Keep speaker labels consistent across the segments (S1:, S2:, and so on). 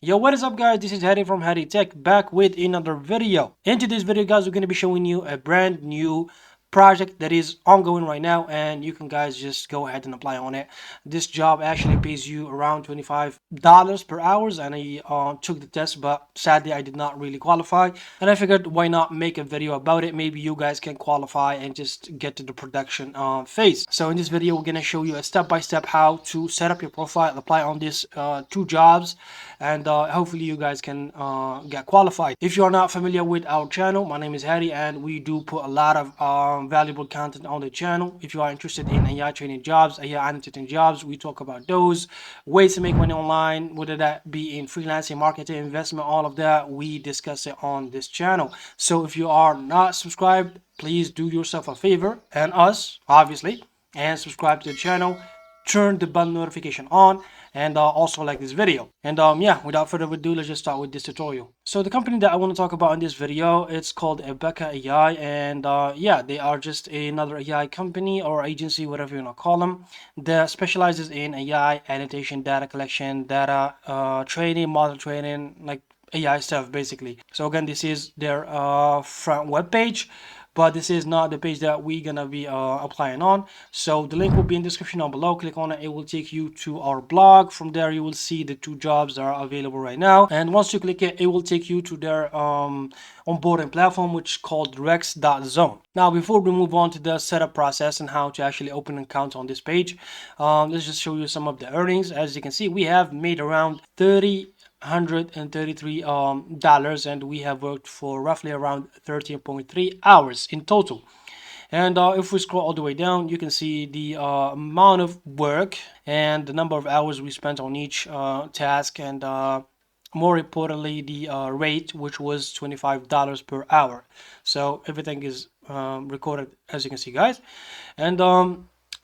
S1: Yo, what is up guys? This is Hadi from HadiTech back with another video. In today's video guys, we're going to be showing you a brand new project that is ongoing right now, and you can guys just go ahead and apply on it. This job actually pays you around $25 per hour, and I took the test, but sadly I did not really qualify, and I figured why not make a video about it. Maybe you guys can qualify and just get to the production phase. So in this video we're going to show you a step-by-step how to set up your profile, apply on these two jobs, and hopefully you guys can get qualified. If you are not familiar with our channel, my name is Hadi, and we do put a lot of valuable content on the channel. If you are interested in AI training jobs, AI annotating jobs, we talk about those ways to make money online, whether that be in freelancing, marketing, investment, all of that we discuss it on this channel. So if you are not subscribed, please do yourself a favor, and us obviously, and subscribe to the channel, turn the bell notification on, and also like this video. And yeah, without further ado, let's just start with this tutorial. So the company that I want to talk about in this video, it's called Becca AI, and yeah, they are just another AI company or agency, whatever you want to call them, that specializes in AI annotation, data collection, data training, model training, like AI stuff basically. So again, this is their front web page, but this is not the page that we're gonna be applying on. So the link will be in the description down below. Click on it, it will take you to our blog. From there you will see the two jobs that are available right now, and once you click it, it will take you to their onboarding platform, which is called rex.zone. Now before we move on to the setup process and how to actually open an account on this page, let's just show you some of the earnings. As you can see, we have made around $133 and we have worked for roughly around 13.3 hours in total. And if we scroll all the way down, you can see the amount of work and the number of hours we spent on each task, and more importantly the rate, which was $25 per hour. So everything is recorded, as you can see guys. And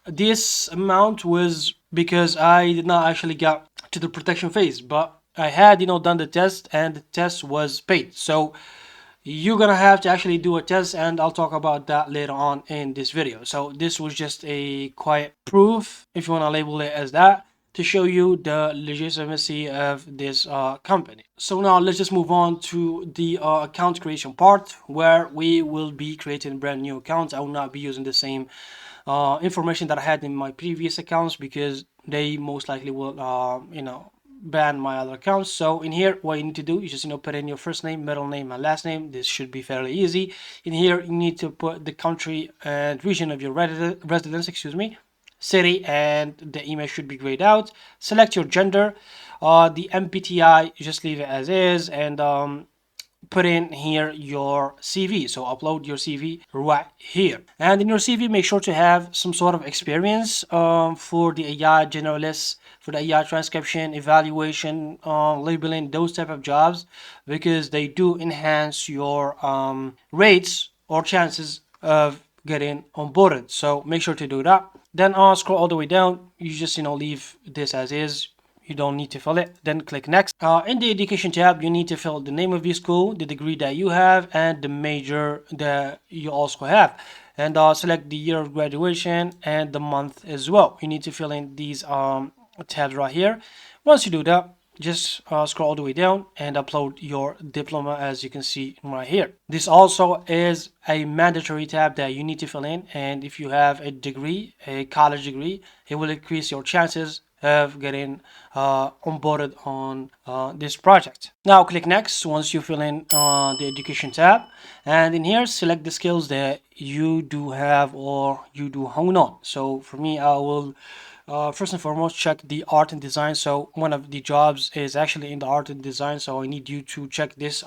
S1: this amount was because I did not actually get to the protection phase, but I had done the test, and the test was paid. So you're gonna have to actually do a test, and I'll talk about that later on in this video. So this was just a quiet proof, if you want to label it as that, to show you the legitimacy of this company. So now let's just move on to the account creation part, where we will be creating brand new accounts. I will not be using the same information that I had in my previous accounts, because they most likely will ban my other accounts. So in here, what you need to do is just put in your first name, middle name, and last name. This should be fairly easy. In here, you need to put the country and region of your residence, city, and the email should be grayed out. Select your gender. The MPTI, just leave it as is, and put in here your CV. So upload your CV right here, and in your CV make sure to have some sort of experience for the AI generalists, for the AI transcription, evaluation, labeling, those type of jobs, because they do enhance your rates or chances of getting onboarded. So make sure to do that. Then scroll all the way down. You just leave this as is. You don't need to fill it. Then click next. In the education tab, you need to fill the name of your school, the degree that you have, and the major that you also have, and select the year of graduation and the month as well. You need to fill in these tabs right here. Once you do that, just scroll all the way down and upload your diploma, as you can see right here. This also is a mandatory tab that you need to fill in, and if you have a degree, a college degree, it will increase your chances of getting onboarded on this project. Now click next once you fill in the education tab, and in here select the skills that you do have or you do hone on. So for me, I will first and foremost check the art and design. So one of the jobs is actually in the art and design, so I need you to check this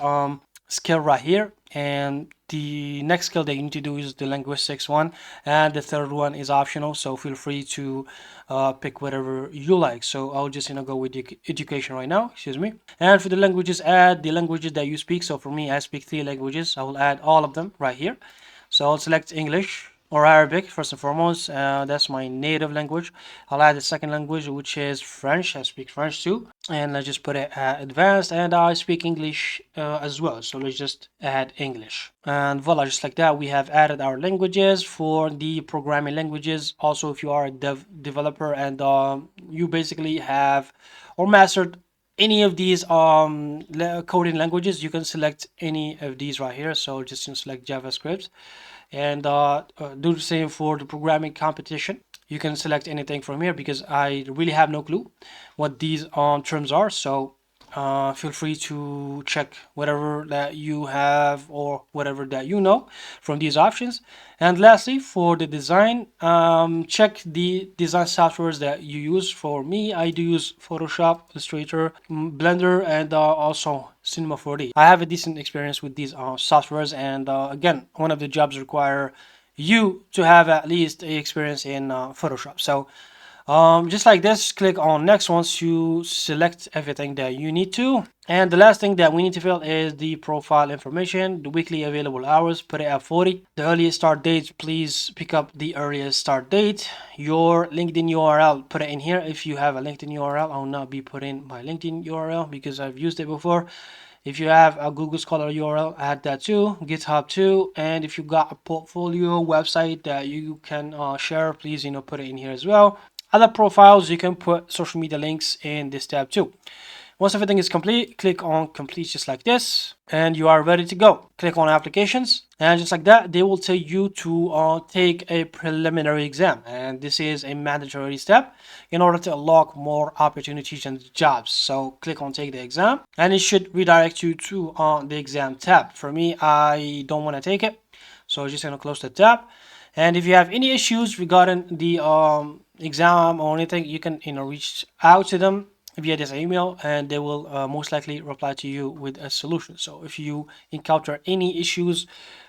S1: skill right here. And the next skill that you need to do is the linguistics one, and the third one is optional, so feel free to pick whatever you like. So I'll just go with the education right now, excuse me. And for the languages, add the languages that you speak. So for me, I speak 3 languages. I will add all of them right here. So I'll select English or Arabic first and foremost. That's my native language. I'll add the second language, which is French. I speak French too, and let's just put it at advanced, and I speak English as well, so let's just add English. And voila, just like that, we have added our languages. For the programming languages, also if you are a developer and you basically have or mastered any of these coding languages, you can select any of these right here. So just select JavaScript, and do the same for the programming competition. You can select anything from here because I really have no clue what these terms are. So feel free to check whatever that you have or whatever that you know from these options. And lastly, for the design, check the design softwares that you use. For me, I do use Photoshop, Illustrator, Blender, and also Cinema 4D. I have a decent experience with these softwares, and again, one of the jobs require you to have at least a experience in Photoshop. So just like this, click on next once you select everything that you need to. And the last thing that we need to fill is the profile information, the weekly available hours, put it at 40. The earliest start date, please pick up the earliest start date. Your LinkedIn URL, put it in here. If you have a LinkedIn URL, I will not be putting my LinkedIn URL because I've used it before. If you have a Google Scholar URL, add that too, GitHub too, and if you got a portfolio website that you can share, please put it in here as well. Other profiles, you can put social media links in this tab too. Once everything is complete, click on complete just like this, and you are ready to go. Click on applications, and just like that, they will tell you to take a preliminary exam, and this is a mandatory step in order to unlock more opportunities and jobs. So click on take the exam, and it should redirect you to the exam tab. For me, I don't want to take it, so I'm just gonna close the tab. And if you have any issues regarding the exam or anything, you can reach out to them via this email, and they will most likely reply to you with a solution. So if you encounter any issues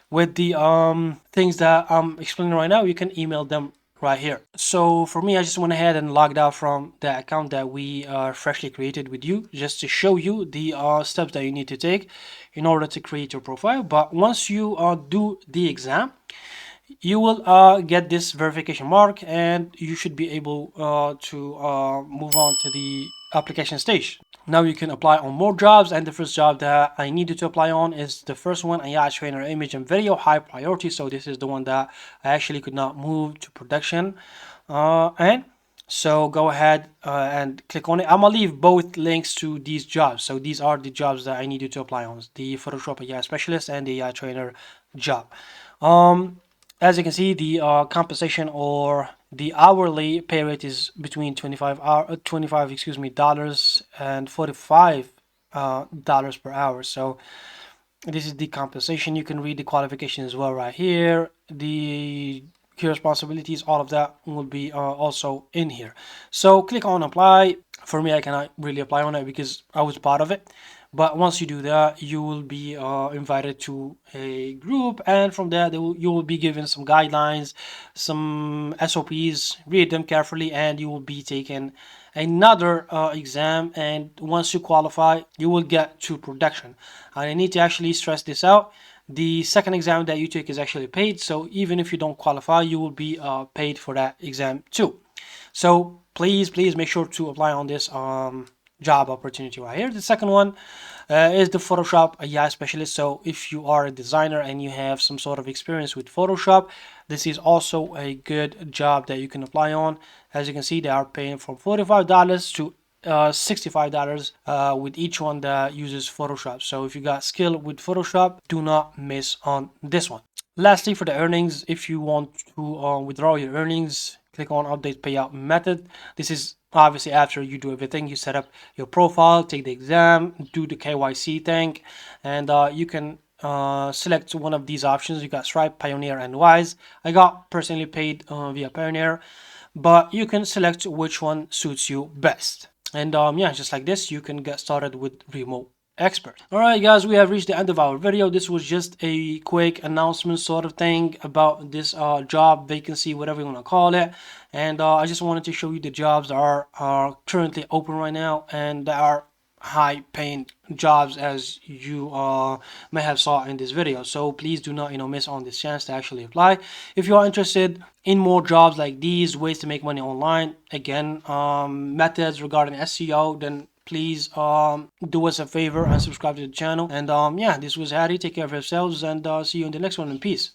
S1: with the things that I'm explaining right now, you can email them right here. So for me, I just went ahead and logged out from the account that we freshly created with you, just to show you the steps that you need to take in order to create your profile. But once you do the exam, you will get this verification mark, and you should be able to move on to the application stage. Now you can apply on more jobs, and the first job that I needed to apply on is the first one, AI trainer image and video, high priority. So this is the one that I actually could not move to production, and so go ahead and click on it. I'm gonna leave both links to these jobs. So these are the jobs that I needed to apply on: the Photoshop AI specialist and the AI trainer job. As you can see, the compensation or the hourly pay rate is between 25 dollars and 45 dollars per hour. So this is the compensation. You can read the qualification as well right here. The key responsibilities, all of that will be also in here. So click on apply. For me, I cannot really apply on it because I was part of it. But once you do that, you will be invited to a group, and from there you will be given some guidelines, some SOPs. Read them carefully, and you will be taken another exam, and once you qualify, you will get to production. I need to actually stress this out. The second exam that you take is actually paid, so even if you don't qualify, you will be paid for that exam too. So please make sure to apply on this job opportunity right here. The second one is the Photoshop AI specialist. So if you are a designer and you have some sort of experience with Photoshop, this is also a good job that you can apply on. As you can see, they are paying from $45 to $65 with each one that uses Photoshop. So if you got skill with Photoshop, do not miss on this one. Lastly, for the earnings, if you want to withdraw your earnings, click on update payout method. This is obviously after you do everything. You set up your profile, take the exam, do the KYC thing, and you can select one of these options. You got Stripe, Pioneer, and Wise. I got personally paid via Pioneer, but you can select which one suits you best. And yeah, just like this, you can get started with Remote Expert. Alright guys, we have reached the end of our video. This was just a quick announcement sort of thing about this job vacancy, whatever you want to call it. And I just wanted to show you the jobs that are currently open right now, and that are high paying jobs, as you may have saw in this video. So please do not miss on this chance to actually apply. If you are interested in more jobs like these, ways to make money online, again, methods regarding SEO, then please do us a favor and subscribe to the channel. And yeah, this was Hadi. Take care of yourselves, and see you in the next one, and peace.